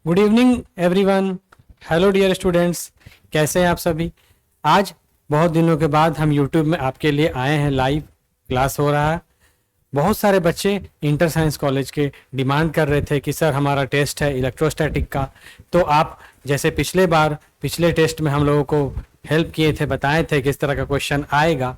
Good evening everyone. Hello dear students, कैसे हैं आप सभी। आज बहुत दिनों के बाद हम यूट्यूब में आपके लिए आए हैं। लाइव क्लास हो रहा है। बहुत सारे बच्चे इंटर साइंस कॉलेज के डिमांड कर रहे थे कि सर हमारा टेस्ट है इलेक्ट्रोस्टैटिक का, तो आप जैसे पिछले टेस्ट में हम लोगों को हेल्प किए थे, बताए थे किस तरह का क्वेश्चन आएगा,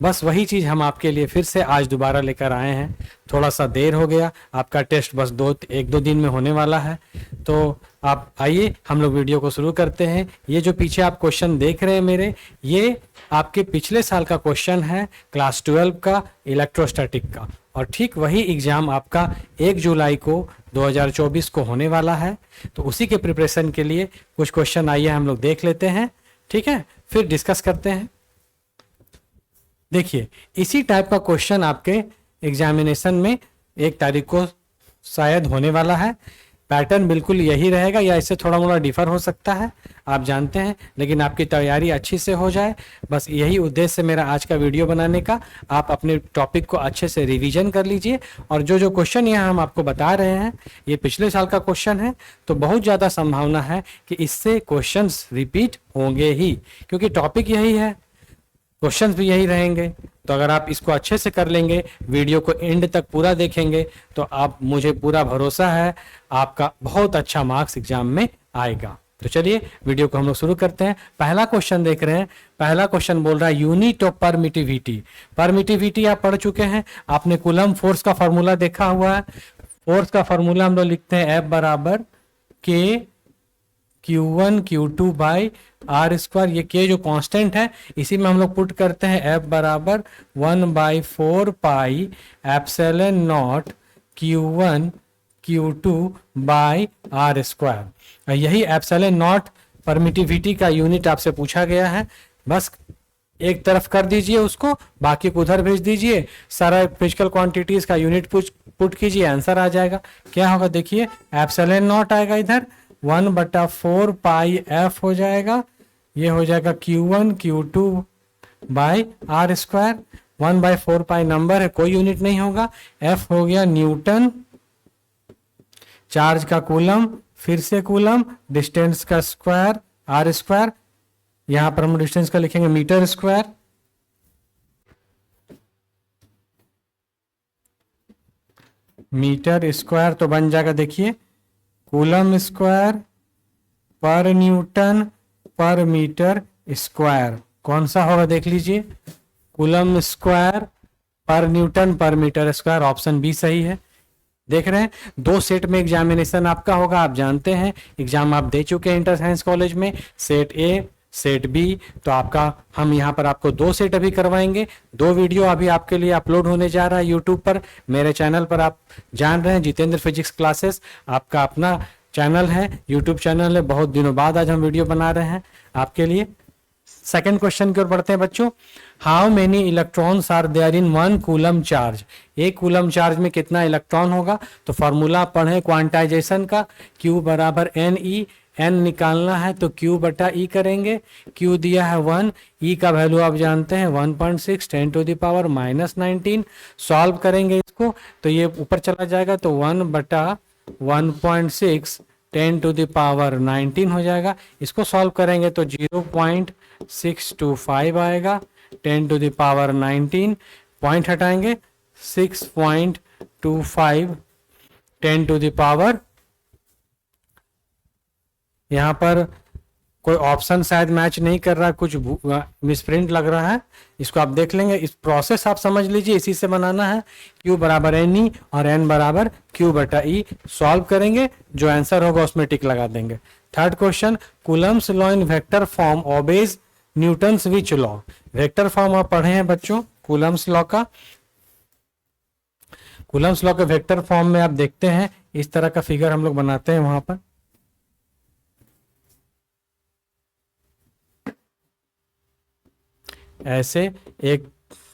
बस वही चीज़ हम आपके लिए फिर से आज दोबारा लेकर आए हैं। थोड़ा सा देर हो गया, आपका टेस्ट बस एक दो दिन में होने वाला है, तो आप आइए हम लोग वीडियो को शुरू करते हैं। ये जो पीछे आप क्वेश्चन देख रहे हैं मेरे, ये आपके पिछले साल का क्वेश्चन है क्लास 12 का इलेक्ट्रोस्टैटिक का, और ठीक वही एग्जाम आपका 1 जुलाई को 2024 को होने वाला है। तो उसी के प्रिपरेशन के लिए कुछ क्वेश्चन आइए हम लोग देख लेते हैं, ठीक है, फिर डिस्कस करते हैं। देखिए, इसी टाइप का क्वेश्चन आपके एग्जामिनेशन में 1 तारीख को शायद होने वाला है। पैटर्न बिल्कुल यही रहेगा या इससे थोड़ा मोड़ा डिफर हो सकता है, आप जानते हैं, लेकिन आपकी तैयारी अच्छी से हो जाए, बस यही उद्देश्य मेरा आज का वीडियो बनाने का। आप अपने टॉपिक को अच्छे से रिवीजन कर लीजिए, और जो जो क्वेश्चन यहाँ हम आपको बता रहे हैं ये पिछले साल का क्वेश्चन है, तो बहुत ज़्यादा संभावना है कि इससे क्वेश्चंस रिपीट होंगे ही, क्योंकि टॉपिक यही है, क्वेश्चंस भी यही रहेंगे। तो अगर आप इसको अच्छे से कर लेंगे, वीडियो को एंड तक पूरा देखेंगे, तो आप मुझे पूरा भरोसा है आपका बहुत अच्छा मार्क्स एग्जाम में आएगा। तो चलिए वीडियो को हम लोग शुरू करते हैं। पहला क्वेश्चन देख रहे हैं। पहला क्वेश्चन बोल रहा है यूनिट ऑफ परमिटिविटी। परमिटिविटी आप पढ़ चुके हैं, आपने कूलम फोर्स का फॉर्मूला देखा हुआ है। फोर्स का फॉर्मूला हम लोग लिखते हैं F बराबर के Q1 Q2 by R square. ये के जो कांस्टेंट है इसी में हम लोग पुट करते हैं F बराबर 1/4 pi epsilon naught Q1 Q2 by R square. यही एप्सिलॉन नॉट परमिटिविटी का यूनिट आपसे पूछा गया है। बस एक तरफ कर दीजिए उसको, बाकी को उधर भेज दीजिए, सारा फिजिकल क्वांटिटीज का यूनिट पुट कीजिए, आंसर आ जाएगा। क्या होगा देखिए, एप्सिलॉन नॉट आएगा इधर 1/4 पाई एफ हो जाएगा, ये हो जाएगा Q1 Q2 by R square. 1/4 pi number है, कोई यूनिट नहीं होगा। एफ हो गया न्यूटन, चार्ज का कूलम, फिर से कूलम, डिस्टेंस का स्क्वायर आर स्क्वायर, यहां पर हम डिस्टेंस का लिखेंगे मीटर स्क्वायर। मीटर स्क्वायर तो बन जाएगा देखिए कूलम स्क्वायर पर न्यूटन पर मीटर स्क्वायर। कौन सा होगा देख लीजिए, कूलम स्क्वायर पर न्यूटन पर मीटर स्क्वायर, ऑप्शन बी सही है। देख रहे हैं 2 सेट में एग्जामिनेशन आपका होगा, आप जानते हैं एग्जाम आप दे चुके हैं इंटर साइंस कॉलेज में, सेट ए सेट बी। तो आपका हम यहाँ पर आपको 2 सेट अभी करवाएंगे। 2 वीडियो अभी आपके लिए अपलोड होने जा रहा है यूट्यूब पर, मेरे चैनल पर। आप जान रहे हैं जितेंद्र फिजिक्स क्लासेस आपका अपना चैनल है, यूट्यूब चैनल है। बहुत दिनों बाद आज हम वीडियो बना रहे हैं आपके लिए। सेकंड क्वेश्चन की ओर बढ़ते हैं बच्चों। How many electrons are there in 1 coulomb charge. 1 coulomb charge में कितना इलेक्ट्रॉन होगा, तो फॉर्मूला पढ़े क्वांटाइजेशन का, Q बराबर NE। एन निकालना है तो Q बटा E करेंगे। Q दिया है 1, E का वैल्यू आप जानते हैं 1.6 10⁻⁻19। सॉल्व करेंगे इसको तो ये ऊपर चला जाएगा, तो 1 बटा 1.6 10⁻19 हो जाएगा। इसको सॉल्व करेंगे तो 0.625 आएगा। 10⁻19 पॉइंट हटाएंगे 6.25 10⁻। यहाँ पर कोई ऑप्शन शायद मैच नहीं कर रहा, कुछ मिसप्रिंट लग रहा है, इसको आप देख लेंगे। इस प्रोसेस आप समझ लीजिए, इसी से बनाना है। Q बराबर NE और N बराबर Q बटा E। सॉल्व करेंगे, जो आंसर होगा उसमें टिक लगा देंगे। Third question, Coulomb's law in vector form obeys Newton's which law. Vector form आप पढ़े हैं बच्चों कूलम्स लॉ का। कूलम्स लॉ के वेक्टर फॉर्म में आप देखते हैं इस तरह का फिगर हम लोग बनाते हैं वहां पर। ऐसे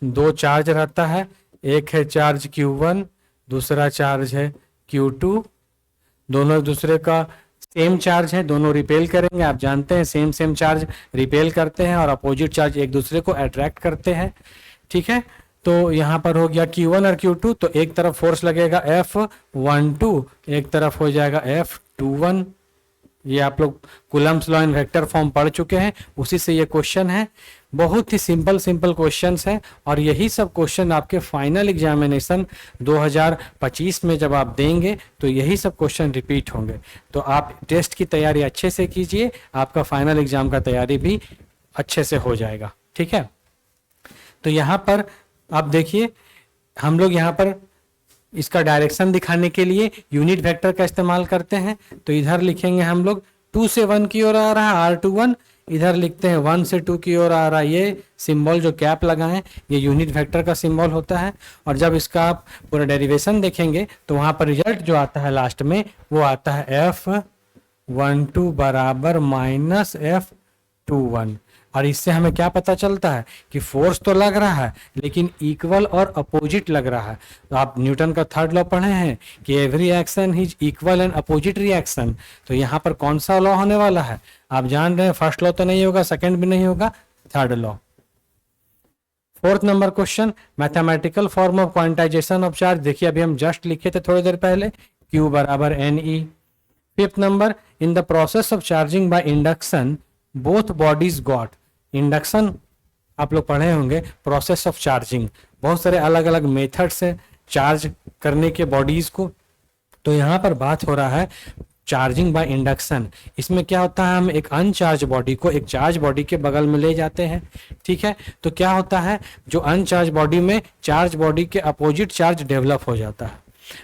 2 चार्ज रहता है, एक है चार्ज Q1, दूसरा चार्ज है Q2। दोनों एक दूसरे का सेम चार्ज है, दोनों रिपेल करेंगे। आप जानते हैं सेम चार्ज रिपेल करते हैं और अपोजिट चार्ज एक दूसरे को अट्रैक्ट करते हैं, ठीक है। तो यहाँ पर हो गया Q1 और Q2, तो एक तरफ फोर्स लगेगा F12, एक तरफ हो जाएगा F21। ये आप लोग Coulomb's law in vector form पढ़ चुके हैं, उसी से ये क्वेश्चन है। बहुत ही सिंपल सिंपल क्वेश्चंस हैं और यही सब क्वेश्चन आपके फाइनल एग्जामिनेशन 2025 में जब आप देंगे तो यही सब क्वेश्चन रिपीट होंगे। तो आप टेस्ट की तैयारी अच्छे से कीजिए, आपका फाइनल एग्जाम का तैयारी भी अच्छे से हो जाएगा। ठीक है, तो यहाँ पर आप देखिए, हम लोग यहाँ पर इसका डायरेक्शन दिखाने के लिए यूनिट वेक्टर का इस्तेमाल करते हैं। तो इधर लिखेंगे हम लोग 2 से 1 की ओर आ रहा है R21, इधर लिखते हैं 1 से 2 की ओर आ रहा है। ये सिंबल जो कैप लगाएं ये यूनिट वेक्टर का सिंबल होता है। और जब इसका आप पूरा डेरिवेशन देखेंगे तो वहां पर रिजल्ट जो आता है लास्ट में वो आता है F12 बराबर माइनस F21। और इससे हमें क्या पता चलता है कि फोर्स तो लग रहा है लेकिन इक्वल और अपोजिट लग रहा है। तो आप न्यूटन का थर्ड लॉ पढ़े हैं कि every action is equal and opposite reaction. तो यहाँ पर कौन सा लॉ होने वाला है आप जान रहे हैं, फर्स्ट लॉ तो नहीं होगा, सेकंड भी नहीं होगा, third law. Fourth number question, mathematical form of quantization of charge. देखिए अभी हम जस्ट लिखे थे थोड़ी देर पहले, Q बराबर NE। Fifth number, in the process of charging by induction both bodies got. Induction आप लोग पढ़े होंगे, प्रोसेस ऑफ चार्जिंग, बहुत सारे अलग अलग मेथड से चार्ज करने के बॉडीज को। तो यहाँ पर बात हो रहा है चार्जिंग बाय इंडक्शन। इसमें क्या होता है, हम एक अनचार्ज बॉडी को एक चार्ज बॉडी के बगल में ले जाते हैं। ठीक है, तो क्या होता है, जो अनचार्ज बॉडी में चार्ज बॉडी के अपोजिट चार्ज डेवलप हो जाता है।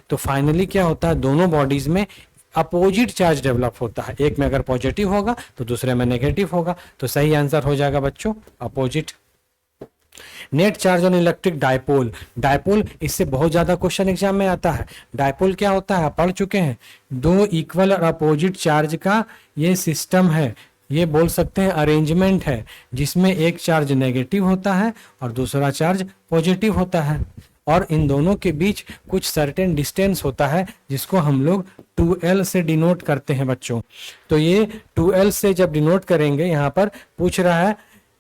तो फाइनली क्या होता है, दोनों बॉडीज में अपोजिट चार्ज डेवलप होता है। एक में अगर पॉजिटिव होगा तो दूसरे में नेगेटिव होगा। तो सही आंसर हो जाएगा बच्चों opposite. Net charge on electric dipole. Dipole इससे बहुत ज्यादा क्वेश्चन एग्जाम में आता है। डायपोल क्या होता है पढ़ चुके हैं, दो इक्वल और अपोजिट चार्ज का ये सिस्टम है, ये बोल सकते हैं अरेंजमेंट है, जिसमें एक चार्ज नेगेटिव होता है और दूसरा चार्ज पॉजिटिव होता है। और इन दोनों के बीच कुछ सर्टेन डिस्टेंस होता है जिसको हम लोग 2L से डिनोट करते हैं बच्चों। तो ये 2L से जब डिनोट करेंगे, यहाँ पर पूछ रहा है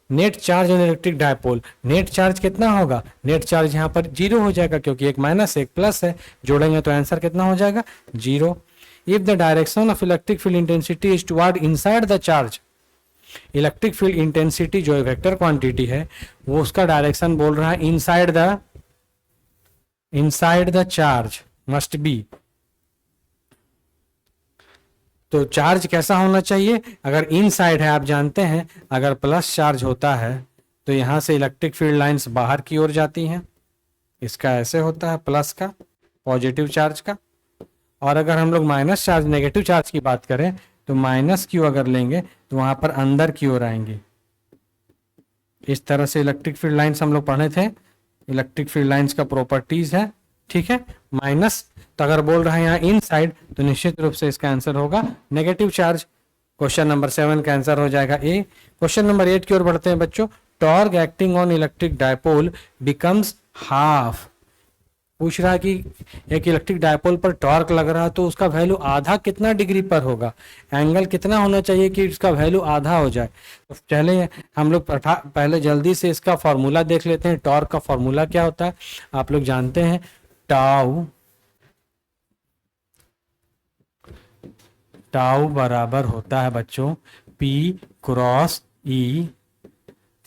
net charge on electric dipole. Net charge कितना होगा, नेट चार्ज यहाँ पर 0 हो जाएगा क्योंकि एक माइनस एक प्लस है, जोड़ेंगे तो आंसर कितना हो जाएगा 0। If the direction of electric field intensity is toward inside the charge. Electric field intensity जो वेक्टर क्वांटिटी है वो उसका डायरेक्शन बोल रहा है inside the charge must be. तो चार्ज कैसा होना चाहिए, अगर इनसाइड है आप जानते हैं, अगर प्लस चार्ज होता है तो यहां से इलेक्ट्रिक फील्ड लाइंस बाहर की ओर जाती हैं, इसका ऐसे होता है प्लस का पॉजिटिव चार्ज का। और अगर हम लोग माइनस चार्ज नेगेटिव चार्ज की बात करें तो माइनस क्यू अगर लेंगे तो वहां पर अंदर की ओर आएंगे। इस तरह से इलेक्ट्रिक फील्ड लाइंस हम लोग पढ़े थे, इलेक्ट्रिक फील्ड लाइंस का प्रॉपर्टीज है। ठीक है, माइनस तो अगर बोल रहे हैं यहाँ इनसाइड तो निश्चित रूप से इसका आंसर होगा नेगेटिव चार्ज। क्वेश्चन नंबर 7 का आंसर हो जाएगा ए। क्वेश्चन नंबर 8 की ओर बढ़ते हैं बच्चों। Torque acting on electric dipole becomes half. पूछ रहा है कि एक इलेक्ट्रिक डायपोल पर टॉर्क लग रहा है तो उसका वैल्यू आधा कितना डिग्री पर होगा, एंगल कितना होना चाहिए कि इसका वैल्यू आधा हो जाए। तो चले हम लोग पहले जल्दी से इसका फॉर्मूला देख लेते हैं। टॉर्क का फॉर्मूला क्या होता है आप लोग जानते हैं, टाउ बराबर होता है बच्चों P क्रॉस E।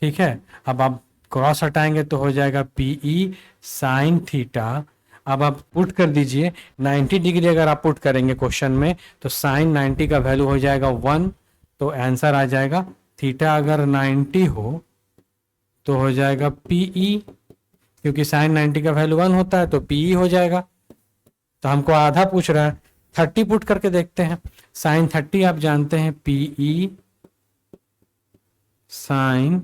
ठीक है, अब आप क्रॉस हटाएंगे तो हो जाएगा PE साइन थीटा। अब आप पुट कर दीजिए 90 डिग्री, अगर आप पुट करेंगे क्वेश्चन में तो साइन 90 का वैल्यू हो जाएगा 1, तो आंसर आ जाएगा थीटा अगर 90 हो तो हो जाएगा PE, क्योंकि साइन 90 का वैल्यू 1 होता है तो PE हो जाएगा। तो हमको आधा पूछ रहा है, 30 पुट करके देखते हैं। साइन 30 आप जानते हैं PE साइन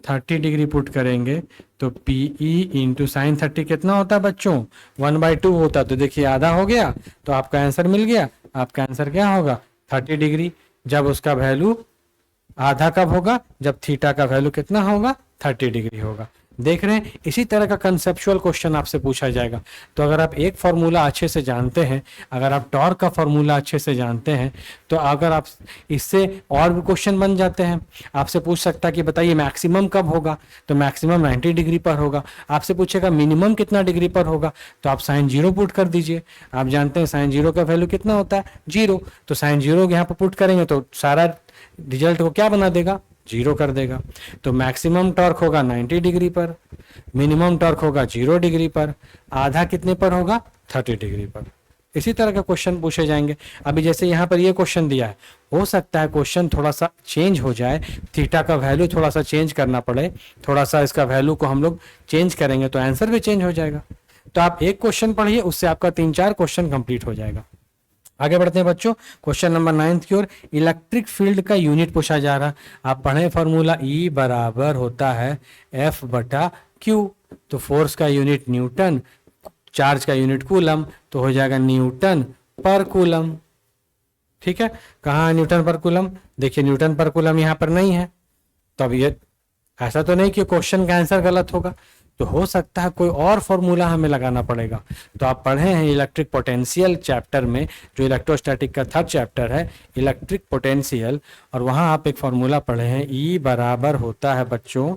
30 डिग्री पुट करेंगे तो PE इंटू साइन 30 कितना होता है बच्चों 1/2 होता है। तो देखिए आधा हो गया तो आपका आंसर मिल गया। आपका आंसर क्या होगा 30 डिग्री। जब उसका वैल्यू आधा कब होगा, जब थीटा का वैल्यू कितना होगा 30 डिग्री होगा। देख रहे हैं, इसी तरह का कंसेप्चुअल क्वेश्चन आपसे पूछा जाएगा। तो अगर आप एक फॉर्मूला अच्छे से जानते हैं, अगर आप टॉर्क का फॉर्मूला अच्छे से जानते हैं, तो अगर आप इससे और भी क्वेश्चन बन जाते हैं। आपसे पूछ सकता है कि बताइए मैक्सिमम कब होगा, तो मैक्सिमम 90 डिग्री पर होगा। आपसे पूछेगा मिनिमम कितना डिग्री पर होगा, तो आप साइन 0 पुट कर दीजिए। आप जानते हैं साइन 0 का वैल्यू कितना होता है, 0। तो साइन 0 यहाँ पर पुट करेंगे तो सारा रिजल्ट को क्या बना देगा, 0 कर देगा। तो मैक्सिमम टॉर्क होगा 90 डिग्री पर, मिनिमम टॉर्क होगा 0 डिग्री पर, आधा कितने पर होगा, 30 डिग्री पर। इसी तरह का क्वेश्चन पूछे जाएंगे। अभी जैसे यहाँ पर ये क्वेश्चन दिया है, हो सकता है क्वेश्चन थोड़ा सा चेंज हो जाए, थीटा का वैल्यू थोड़ा सा चेंज करना पड़े, थोड़ा सा इसका वैल्यू को हम लोग चेंज करेंगे तो आंसर भी चेंज हो जाएगा। तो आप एक क्वेश्चन पढ़िए, उससे आपका 3-4 क्वेश्चन कंप्लीट हो जाएगा। आगे बढ़ते हैं बच्चों, क्वेश्चन नंबर 9 की ओर। इलेक्ट्रिक फील्ड का यूनिट पूछा जा रहा। आप पढ़े फॉर्मूला, ई बराबर होता है एफ बटा क्यू। तो फोर्स का यूनिट न्यूटन, चार्ज का यूनिट कूलम, तो हो जाएगा न्यूटन पर कूलम। ठीक है, कहाँ है न्यूटन पर कूलम, देखिए न्यूटन पर कूलम यहाँ पर नहीं है। तो अब ये ऐसा तो नहीं कि क्वेश्चन का आंसर गलत होगा, तो हो सकता है कोई और फॉर्मूला हमें लगाना पड़ेगा। तो आप पढ़े हैं इलेक्ट्रिक पोटेंशियल चैप्टर में, जो इलेक्ट्रोस्टैटिक का 3rd चैप्टर है, इलेक्ट्रिक पोटेंशियल, और वहां आप एक फॉर्मूला पढ़े हैं, ई बराबर होता है बच्चों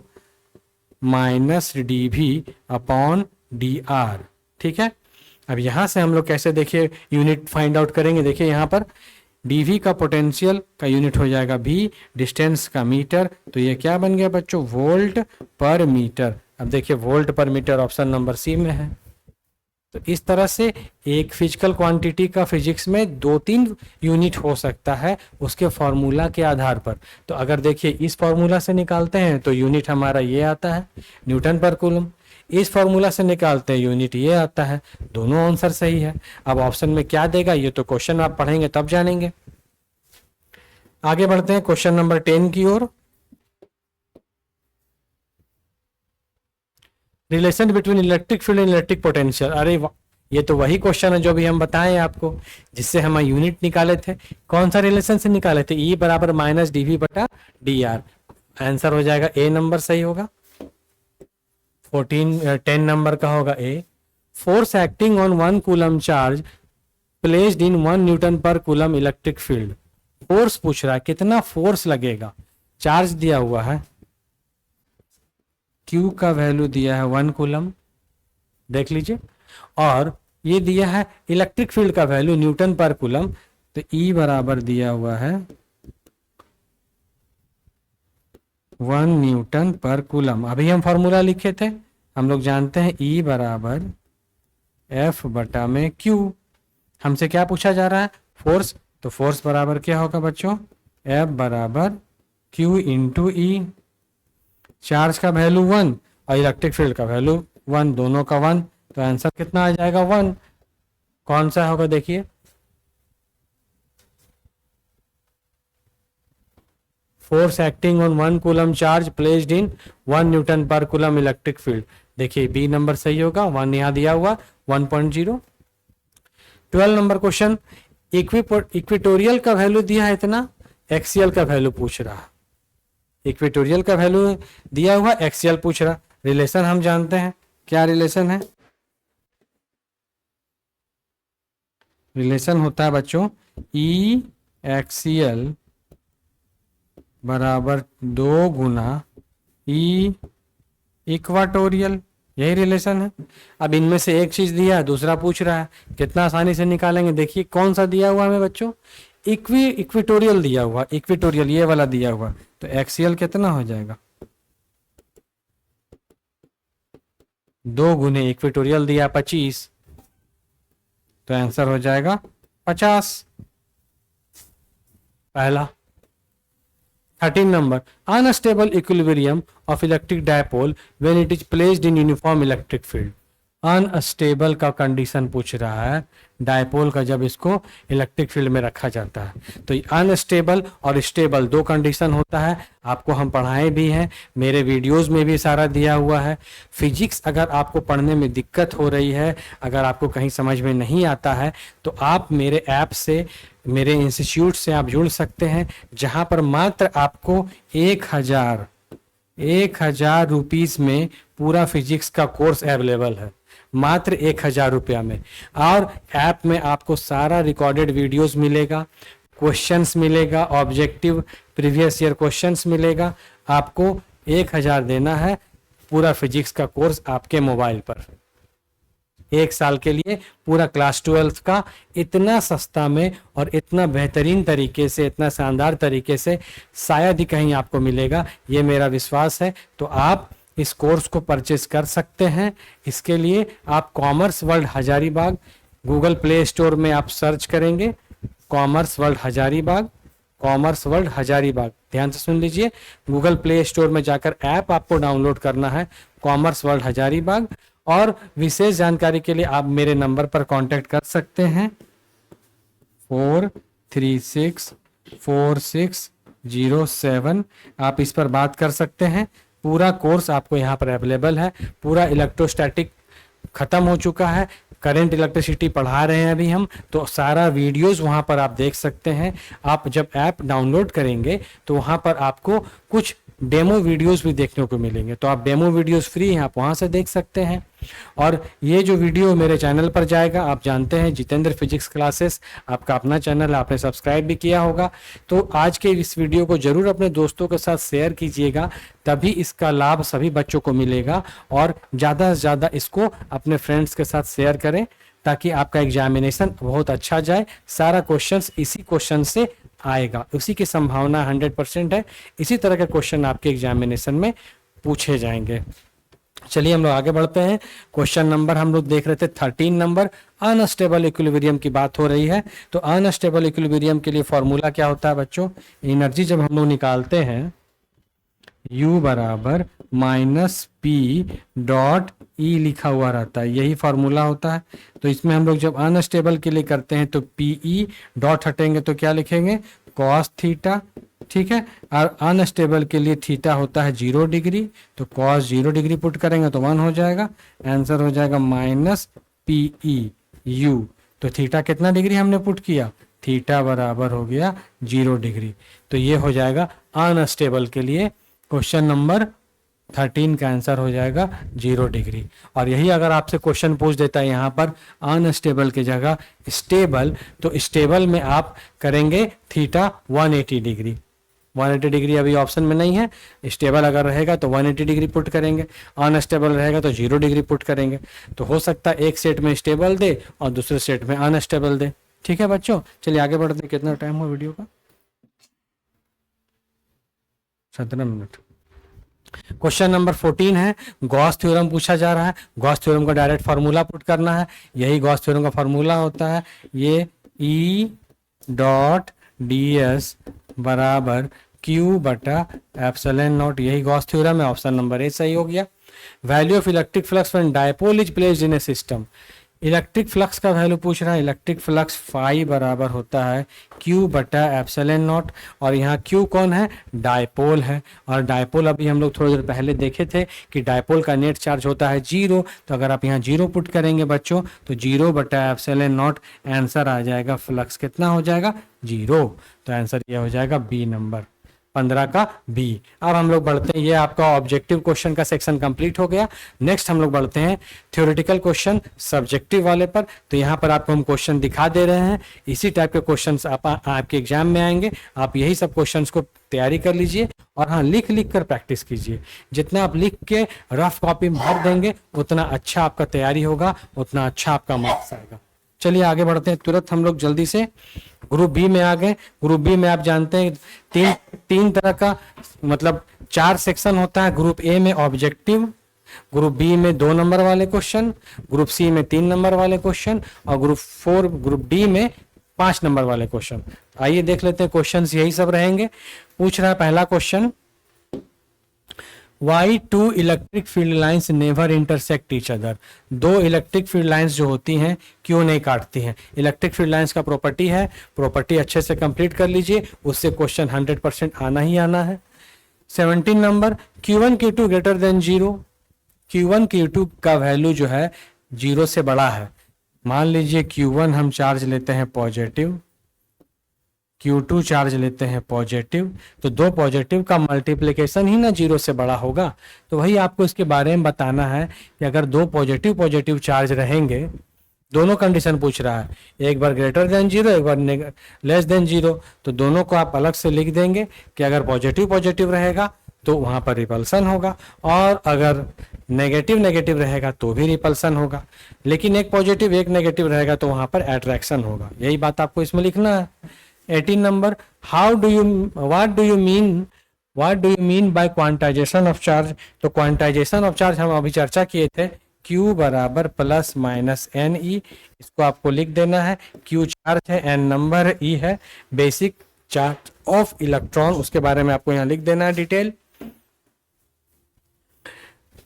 minus D V upon D R. ठीक है, अब यहां से हम लोग कैसे देखिए यूनिट फाइंड आउट करेंगे। देखिए यहाँ पर dv का पोटेंशियल का यूनिट हो जाएगा v, डिस्टेंस का मीटर, तो ये क्या बन गया बच्चों, वोल्ट पर मीटर। अब देखिए वोल्ट पर मीटर ऑप्शन नंबर सी में है। तो इस तरह से एक फिजिकल क्वांटिटी का फिजिक्स में 2-3 यूनिट हो सकता है उसके फॉर्मूला के आधार पर। तो अगर देखिए इस फॉर्मूला से निकालते हैं तो यूनिट हमारा ये आता है न्यूटन पर कूलम, इस फॉर्मूला से निकालते हैं यूनिट ये आता है। दोनों आंसर सही है। अब ऑप्शन में क्या देगा ये तो क्वेश्चन आप पढ़ेंगे तब जानेंगे। आगे बढ़ते हैं क्वेश्चन नंबर 10 की ओर। Relation between electric field and electric potential. अरे ये तो वही क्वेश्चन है जो भी हम बताएं आपको, जिससे हम यूनिट निकाले थे। कौन सा रिलेशन से निकाले थे, ई बराबर माइनस डीवी बटा डी आर। आंसर हो जाएगा ए नंबर सही होगा, 10 नंबर का होगा A. Force acting on 1 coulomb charge placed in 1 newton पर कूलम इलेक्ट्रिक फील्ड। फोर्स पूछ रहा है, कितना फोर्स लगेगा, चार्ज दिया हुआ है, Q का वैल्यू दिया है 1 कूलम, देख लीजिए, और ये दिया है इलेक्ट्रिक फील्ड का वैल्यू न्यूटन पर कूलम। तो E बराबर दिया हुआ है 1 न्यूटन पर कूलम। अभी हम फॉर्मूला लिखे थे, हम लोग जानते हैं E बराबर F बटा में Q। हमसे क्या पूछा जा रहा है, फोर्स। तो फोर्स बराबर क्या होगा बच्चों, F बराबर Q इंटू ई। चार्ज का वैल्यू 1 और इलेक्ट्रिक फील्ड का वैल्यू 1, दोनों का 1, तो आंसर कितना आ जाएगा 1। कौन सा होगा देखिए, force acting on 1 coulomb charge placed in 1 newton पर कूलम इलेक्ट्रिक फील्ड। देखिए बी नंबर सही होगा, 1 यहां दिया हुआ 1.0। 12 नंबर क्वेश्चन, इक्वेटोरियल का वैल्यू दिया है इतना, एक्सियल का वैल्यू पूछ रहा है। इक्वेटोरियल का वैल्यू दिया हुआ, एक्सियल पूछ रहा। रिलेशन हम जानते हैं, क्या रिलेशन है, रिलेशन होता है बच्चों ई एक्सियल बराबर 2 गुना ई इक्वाटोरियल, यही रिलेशन है। अब इनमें से एक चीज दिया है, दूसरा पूछ रहा है, कितना आसानी से निकालेंगे। देखिए कौन सा दिया हुआ हमें बच्चों, इक्वेटोरियल दिया हुआ, इक्वेटोरियल ये वाला दिया हुआ, तो एक्सियल कितना हो जाएगा, 2 गुने इक्वेटोरियल दिया 25, तो आंसर हो जाएगा 50 पहला। 13 number, unstable equilibrium of electric dipole when it is placed in uniform electric field. Unstable का कंडीशन पूछ रहा है डायपोल का, जब इसको इलेक्ट्रिक फील्ड में रखा जाता है। तो अनस्टेबल और स्टेबल 2 कंडीशन होता है, आपको हम पढ़ाए भी हैं, मेरे वीडियोस में भी सारा दिया हुआ है। फिजिक्स अगर आपको पढ़ने में दिक्कत हो रही है, अगर आपको कहीं समझ में नहीं आता है, तो आप मेरे ऐप से, मेरे इंस्टीट्यूट से आप जुड़ सकते हैं, जहां पर मात्र आपको 1000 ₹1000 में पूरा फिजिक्स का कोर्स अवेलेबल है, मात्र 1000 रुपया में। और ऐप में आपको सारा रिकॉर्डेड वीडियोस मिलेगा, क्वेश्चंस मिलेगा, ऑब्जेक्टिव प्रीवियस ईयर क्वेश्चंस मिलेगा। आपको 1000 देना है, पूरा फिजिक्स का कोर्स आपके मोबाइल पर 1 साल के लिए, पूरा क्लास 12 का इतना सस्ता में और इतना बेहतरीन तरीके से, इतना शानदार तरीके से शायद ही कहीं आपको मिलेगा, ये मेरा विश्वास है। तो आप इस कोर्स को परचेज कर सकते हैं। इसके लिए आप commerce world Hazaribagh, Google play store में आप सर्च करेंगे commerce world Hazaribagh, commerce world Hazaribagh, ध्यान से सुन लीजिए। गूगल प्ले स्टोर में जाकर ऐप आपको डाउनलोड करना है कॉमर्स वर्ल्ड हजारीबाग। और विशेष जानकारी के लिए आप मेरे नंबर पर कांटेक्ट कर सकते हैं 4364607। आप इस पर बात कर सकते हैं। पूरा कोर्स आपको यहाँ पर अवेलेबल है। पूरा इलेक्ट्रोस्टैटिक खत्म हो चुका है, करंट इलेक्ट्रिसिटी पढ़ा रहे हैं अभी हम, तो सारा वीडियोस वहाँ पर आप देख सकते हैं। आप जब ऐप डाउनलोड करेंगे तो वहाँ पर आपको कुछ डेमो वीडियोस भी देखने को मिलेंगे, तो आप डेमो वीडियोस फ्री हैं, आप वहाँ से देख सकते हैं। और ये जो वीडियो मेरे चैनल पर जाएगा, आप जानते हैं जितेंद्र फिजिक्स क्लासेस आपका अपना चैनल है, आपने सब्सक्राइब भी किया होगा। तो आज के इस वीडियो को जरूर अपने दोस्तों के साथ शेयर कीजिएगा, तभी इसका लाभ सभी बच्चों को मिलेगा। और ज़्यादा से ज़्यादा इसको अपने फ्रेंड्स के साथ शेयर करें ताकि आपका एग्जामिनेशन बहुत अच्छा जाए। सारा क्वेश्चंस इसी क्वेश्चन से आएगा, उसी की संभावना 100% है। इसी तरह के क्वेश्चन आपके एग्जामिनेशन में पूछे जाएंगे। चलिए हम लोग आगे बढ़ते हैं। क्वेश्चन नंबर हम लोग देख रहे थे 13 नंबर, अनस्टेबल इक्विलिब्रियम की बात हो रही है। तो अनस्टेबल इक्विलिब्रियम के लिए फॉर्मूला क्या होता है बच्चों? एनर्जी जब हम लोग निकालते हैं U बराबर -P.E लिखा हुआ रहता है, यही फॉर्मूला होता है। तो इसमें हम लोग जब अनस्टेबल के लिए करते हैं तो PE डॉट हटेंगे तो क्या लिखेंगे? cos थीटा, ठीक है। और अनस्टेबल के लिए थीटा होता है 0 डिग्री, तो cos 0 डिग्री पुट करेंगे तो 1 हो जाएगा। आंसर हो जाएगा -PE/U। तो थीटा कितना डिग्री हमने पुट किया? थीटा बराबर हो गया 0 डिग्री। तो ये हो जाएगा अनस्टेबल के लिए क्वेश्चन नंबर 13 का आंसर हो जाएगा 0 डिग्री। और यही अगर आपसे क्वेश्चन पूछ देता है यहाँ पर अनस्टेबल की जगह स्टेबल, तो स्टेबल में आप करेंगे थीटा 180 डिग्री। 180 डिग्री अभी ऑप्शन में नहीं है। स्टेबल अगर रहेगा तो 180 डिग्री पुट करेंगे, अनस्टेबल रहेगा तो 0 डिग्री पुट करेंगे। तो हो सकता है एक सेट में स्टेबल दे और दूसरे सेट में अनस्टेबल दे। ठीक है बच्चों, चलिए आगे बढ़ते हैं। कितना टाइम हो वीडियो का? 17 मिनट। क्वेश्चन नंबर 14 है, गॉस थ्योरम पूछा जा रहा है। गॉस थ्योरम का डायरेक्ट फार्मूला पुट करना है। यही गॉस थ्योरम का फार्मूला होता है, ये E.ds बराबर Q/ε0। यही गॉस थ्योरम है। ऑप्शन नंबर ए सही हो गया। Value of electric flux when dipole is placed in A system. Electric flux का वैल्यू पूछ रहा है। इलेक्ट्रिक फ्लक्स फाई बराबर होता है Q/ε0। और यहाँ Q कौन है? डायपोल है। और डायपोल अभी हम लोग थोड़ी देर पहले देखे थे कि डायपोल का नेट चार्ज होता है 0। तो अगर आप यहाँ 0 पुट करेंगे बच्चों तो 0/ε0 आंसर आ जाएगा। फ्लक्स कितना हो जाएगा? 0। तो आंसर यह हो जाएगा बी नंबर 15 का बी। अब हम लोग बढ़ते हैं, ये आपका ऑब्जेक्टिव क्वेश्चन का सेक्शन कंप्लीट हो गया। नेक्स्ट हम लोग बढ़ते हैं थ्योरेटिकल क्वेश्चन सब्जेक्टिव वाले पर। तो यहाँ पर आपको हम क्वेश्चन दिखा दे रहे हैं। इसी टाइप के क्वेश्चंस आपके एग्जाम में आएंगे। आप यही सब क्वेश्चंस को तैयारी कर लीजिए और हाँ, लिख लिख कर प्रैक्टिस कीजिए। जितना आप लिख के रफ कॉपी में भर देंगे उतना अच्छा आपका तैयारी होगा, उतना अच्छा आपका मार्क्स आएगा। चलिए आगे बढ़ते हैं तुरंत हम लोग जल्दी से। ग्रुप बी में आ गए। ग्रुप बी में आप जानते हैं तीन तरह का मतलब 4 सेक्शन होता है। ग्रुप ए में ऑब्जेक्टिव, ग्रुप बी में 2 नंबर वाले क्वेश्चन, ग्रुप सी में 3 नंबर वाले क्वेश्चन और ग्रुप डी में 5 नंबर वाले क्वेश्चन। आइए देख लेते हैं क्वेश्चंस यही सब रहेंगे। पूछ रहा है पहला question, Why 2 electric field lines never intersect each other. 2 electric field lines जो होती हैं क्यों नहीं काटती हैं? इलेक्ट्रिक फील्ड लाइंस का प्रॉपर्टी है, प्रॉपर्टी अच्छे से कंप्लीट कर लीजिए, उससे क्वेश्चन 100% आना ही आना है। 17 number, Q1 Q2 greater than 0। Q1 Q2 का वैल्यू जो है 0 से बड़ा है। मान लीजिए Q1 हम चार्ज लेते हैं पॉजिटिव, Q2 चार्ज लेते हैं पॉजिटिव, तो दो पॉजिटिव का मल्टीप्लिकेशन ही ना 0 से बड़ा होगा। तो वही आपको इसके बारे में बताना है कि अगर दो पॉजिटिव पॉजिटिव चार्ज रहेंगे, दोनों कंडीशन पूछ रहा है, एक बार ग्रेटर देन 0, एक बार लेस देन 0, तो दोनों को आप अलग से लिख देंगे कि अगर पॉजिटिव पॉजिटिव रहेगा तो वहां पर रिपल्सन होगा, और अगर नेगेटिव नेगेटिव रहेगा तो भी रिपल्सन होगा, लेकिन एक पॉजिटिव एक नेगेटिव रहेगा तो वहां पर अट्रैक्शन होगा। यही बात आपको इसमें लिखना है। 18 number, what do you mean by quantization of charge. तो क्वांटाइजेशन ऑफ चार्ज हम अभी चर्चा किए थे, Q बराबर प्लस माइनस एन ई, इसको आपको लिख देना है। Q चार्ज है, N नंबर, E है बेसिक चार्ज ऑफ इलेक्ट्रॉन, उसके बारे में आपको यहाँ लिख देना है detail.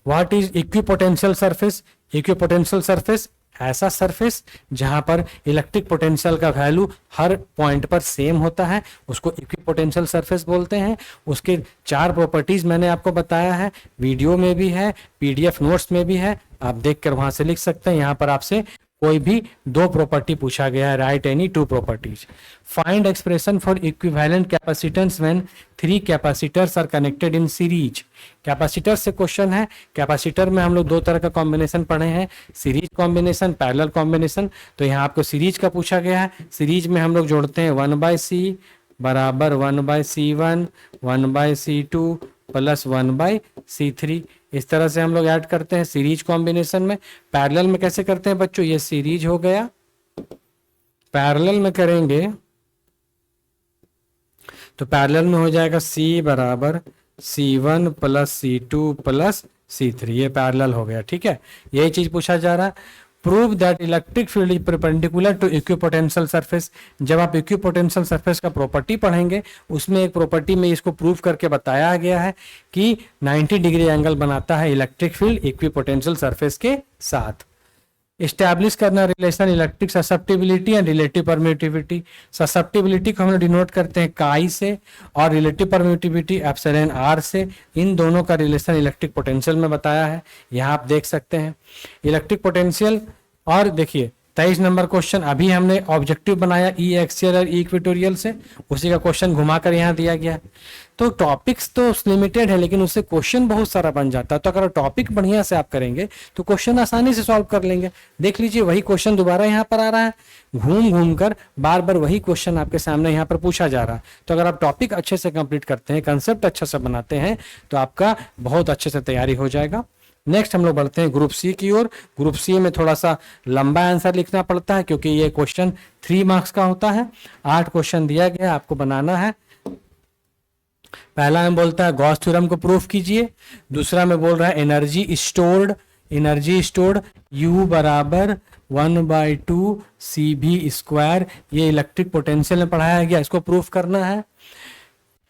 What is equipotential surface. Equipotential surface ऐसा सरफेस जहां पर इलेक्ट्रिक पोटेंशियल का वैल्यू हर पॉइंट पर सेम होता है, उसको इक्विपोटेंशियल सरफेस बोलते हैं। उसके 4 प्रॉपर्टीज मैंने आपको बताया है, वीडियो में भी है, पीडीएफ नोट्स में भी है, आप देखकर वहां से लिख सकते हैं। यहाँ पर आपसे कोई भी 2 प्रॉपर्टी पूछा गया है, write any 2 properties. Find expression for equivalent capacitance when 3 capacitors are connected in series. Capacitor से क्वेश्चन है। कैपेसिटर में हम लोग 2 तरह का कॉम्बिनेशन पढ़े हैं, सीरीज कॉम्बिनेशन, पैरेलल कॉम्बिनेशन। तो यहाँ आपको सीरीज का पूछा गया है। सीरीज में हम लोग जोड़ते हैं 1/C बराबर 1/C1 1/C2 प्लस 1/C3, इस तरह से हम लोग ऐड करते हैं सीरीज कॉम्बिनेशन में। पैरेलल में कैसे करते हैं बच्चों, ये सीरीज हो गया, पैरेलल में करेंगे तो पैरेलल में हो जाएगा C बराबर C1 plus C2 plus C3, ये पैरेलल हो गया। ठीक है, यही चीज पूछा जा रहा है। Prove that electric field is perpendicular to equipotential surface. जब आप इक्विपोटेंशियल सरफेस का प्रॉपर्टी पढ़ेंगे, उसमें एक प्रॉपर्टी में इसको प्रूव करके बताया गया है कि 90 डिग्री एंगल बनाता है इलेक्ट्रिक फील्ड इक्विपोटेंशियल सरफेस के साथ। इस्टेब्लिश करना relation electric susceptibility and relative permittivity. Susceptibility को हम लोग डिनोट करते हैं काई से, और रिलेटिव परमिटिविटी एप्सिलॉन आर से। इन दोनों का रिलेशन इलेक्ट्रिक पोटेंशियल में बताया है, यहाँ आप देख सकते हैं इलेक्ट्रिक पोटेंशियल। और देखिए 23 नंबर क्वेश्चन अभी हमने ऑब्जेक्टिव बनाया ई एक्सियल और ई इक्वेटोरियल से, उसी का क्वेश्चन घुमाकर यहाँ दिया गया है। तो टॉपिक्स तो लिमिटेड है, लेकिन उससे क्वेश्चन बहुत सारा बन जाता है। तो अगर टॉपिक बढ़िया से आप करेंगे तो क्वेश्चन आसानी से सॉल्व कर लेंगे। देख लीजिए वही क्वेश्चन दोबारा यहाँ पर आ रहा है, घूम घूम कर बार बार वही क्वेश्चन आपके सामने यहाँ पर पूछा जा रहा है। तो अगर आप टॉपिक अच्छे से कंप्लीट करते हैं, कंसेप्ट अच्छा से बनाते हैं, तो आपका बहुत अच्छे से तैयारी हो जाएगा। नेक्स्ट हम लोग बढ़ते हैं ग्रुप सी की ओर। ग्रुप सी में थोड़ा सा लंबा आंसर लिखना पड़ता है, क्योंकि ये क्वेश्चन 3 मार्क्स का होता है। 8 क्वेश्चन दिया गया, आपको बनाना है। पहला में बोलता है गॉस थ्योरम को प्रूफ कीजिए। दूसरा में बोल रहा है एनर्जी स्टोर्ड U बराबर 1/2 CV स्क्वायर, ये इलेक्ट्रिक पोटेंशियल में पढ़ाया गया, इसको प्रूफ करना है।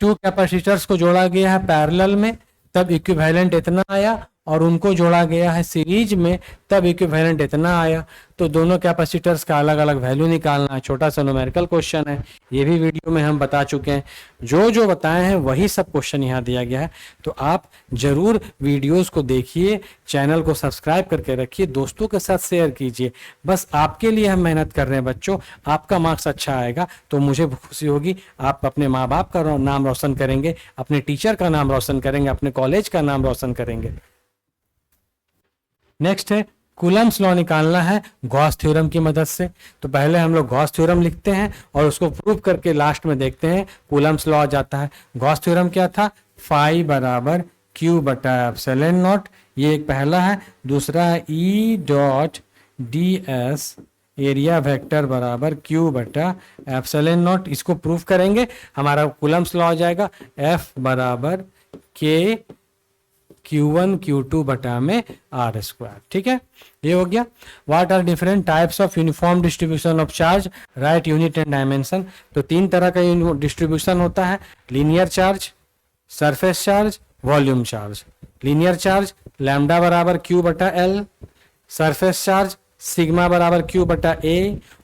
2 कैपेसिटर्स को जोड़ा गया है पैरेलल में, तब इक्विवेलेंट इतना आया, और उनको जोड़ा गया है सीरीज में, तब इक्विवेलेंट इतना आया। तो दोनों कैपेसिटर्स का अलग अलग वैल्यू निकालना है। छोटा सा न्यूमेरिकल क्वेश्चन है, ये भी वीडियो में हम बता चुके हैं। जो जो बताए हैं वही सब क्वेश्चन यहाँ दिया गया है। तो आप जरूर वीडियोस को देखिए, चैनल को सब्सक्राइब करके रखिए, दोस्तों के साथ शेयर कीजिए। बस आपके लिए हम मेहनत कर रहे हैं बच्चों। आपका मार्क्स अच्छा आएगा तो मुझे खुशी होगी। आप अपने माँ बाप का नाम रोशन करेंगे, अपने टीचर का नाम रोशन करेंगे, अपने कॉलेज का नाम रोशन करेंगे। नेक्स्ट है कूलम्स लॉ निकालना है गॉस थ्योरम की मदद से। तो पहले हम लोग गॉस थ्योरम लिखते हैं और उसको प्रूव करके लास्ट में देखते हैं कूलम्स लॉ आ जाता है। गॉस थ्योरम क्या था, फाई बराबर Q बटा एप्सिलॉन नॉट, ये एक पहला है। दूसरा है E dot DS area vector बराबर Q बटा एप्सिलॉन नॉट, इसको प्रूव करेंगे, हमारा कूलम्स लॉ आ जाएगा। F बराबर K Q1 Q2 बटा में R स्क्वायर। ठीक है, ये हो गया। What are different types of uniform distribution of charge, right unit and dimension. तो 3 तरह का डिस्ट्रीब्यूशन होता है, linear charge, surface charge, volume charge. Linear charge lambda बराबर Q बटा L, सरफेस चार्ज सिग्मा बराबर Q बटा A,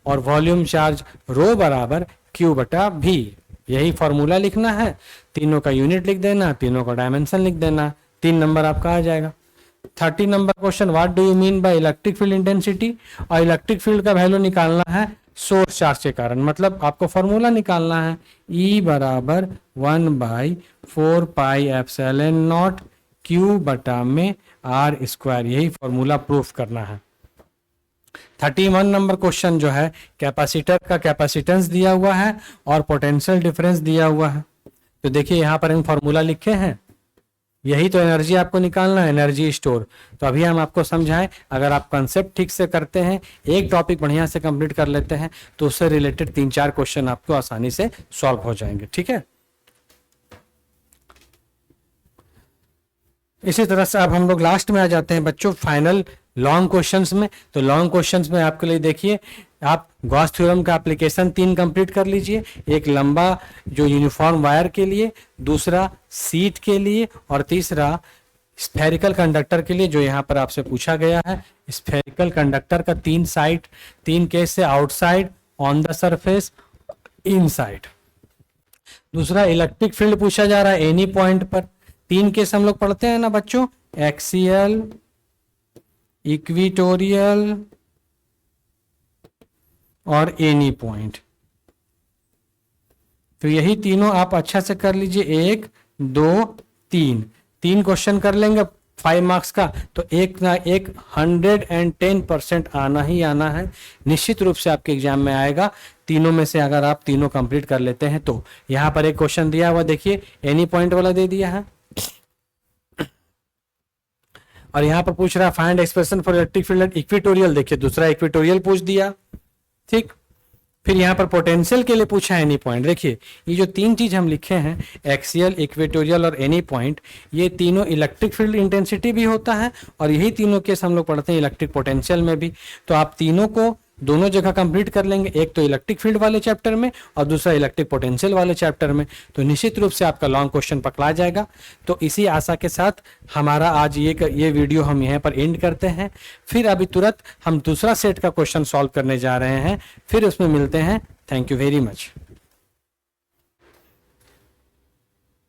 और वॉल्यूम चार्ज रो बराबर Q बटा V। यही फॉर्मूला लिखना है, तीनों का यूनिट लिख देना, तीनों का डायमेंशन लिख देना, 3 नंबर आपका आ जाएगा। 30 number question, what do you mean by electric field intensity. और इलेक्ट्रिक फील्ड का वैल्यू निकालना है सोर्स चार्ज के कारण। मतलब आपको फॉर्मूला निकालना है, E बराबर 1/4πε0 Q बटा में R स्क्वायर, यही फॉर्मूला प्रूफ करना है। 31 नंबर क्वेश्चन जो है, कैपेसिटर का कैपेसिटेंस दिया हुआ है और पोटेंशियल डिफरेंस दिया हुआ है। तो देखिए यहाँ पर हम फॉर्मूला लिखे हैं, यही तो एनर्जी आपको निकालना है, एनर्जी स्टोर। तो अभी हम आपको समझाएं, अगर आप कंसेप्ट ठीक से करते हैं, एक टॉपिक बढ़िया से कंप्लीट कर लेते हैं, तो उससे रिलेटेड 3-4 क्वेश्चन आपको आसानी से सॉल्व हो जाएंगे। ठीक है, इसी तरह से अब हम लोग लास्ट में आ जाते हैं बच्चों, फाइनल लॉन्ग क्वेश्चंस में। तो लॉन्ग क्वेश्चंस में आपके लिए देखिए, आप गॉस थ्योरम का एप्लीकेशन 3 कंप्लीट कर लीजिए, एक लंबा जो यूनिफॉर्म वायर के लिए, दूसरा सीट के लिए, और तीसरा स्फेरिकल कंडक्टर के लिए, जो यहाँ पर आपसे पूछा गया है। स्फेरिकल कंडक्टर का 3 साइड, 3 केस से outside, on the surface, inside. दूसरा इलेक्ट्रिक फील्ड पूछा जा रहा है एनी पॉइंट पर। 3 केस हम लोग पढ़ते हैं ना बच्चों, एक्सियल, इक्विटोरियल और एनी पॉइंट। तो यही तीनों आप अच्छा से कर लीजिए, 1 2 3 क्वेश्चन कर लेंगे 5 मार्क्स का, तो एक ना एक 110% आना ही आना है, निश्चित रूप से आपके एग्जाम में आएगा। तीनों में से अगर आप तीनों कंप्लीट कर लेते हैं तो। यहां पर एक क्वेश्चन दिया हुआ देखिए, एनी पॉइंट वाला दे दिया है, और यहां पर पूछ रहा है find expression for electric field equatorial. देखिए दूसरा इक्विटोरियल पूछ दिया, ठीक। फिर यहाँ पर पोटेंशियल के लिए पूछा है एनी पॉइंट। देखिए ये जो 3 चीज हम लिखे हैं, एक्सियल, इक्वेटोरियल और एनी पॉइंट, ये तीनों इलेक्ट्रिक फील्ड इंटेंसिटी भी होता है, और यही तीनों केस हम लोग पढ़ते हैं इलेक्ट्रिक पोटेंशियल में भी। तो आप तीनों को दोनों जगह कंप्लीट कर लेंगे, एक तो इलेक्ट्रिक फील्ड वाले चैप्टर में और दूसरा इलेक्ट्रिक पोटेंशियल वाले चैप्टर में, तो निश्चित रूप से आपका लॉन्ग क्वेश्चन पकड़ा जाएगा। तो इसी आशा के साथ हमारा आज ये वीडियो हम यहाँ पर एंड करते हैं। फिर अभी तुरंत हम दूसरा सेट का क्वेश्चन सॉल्व करने जा रहे हैं, फिर उसमें मिलते हैं। Thank you very much.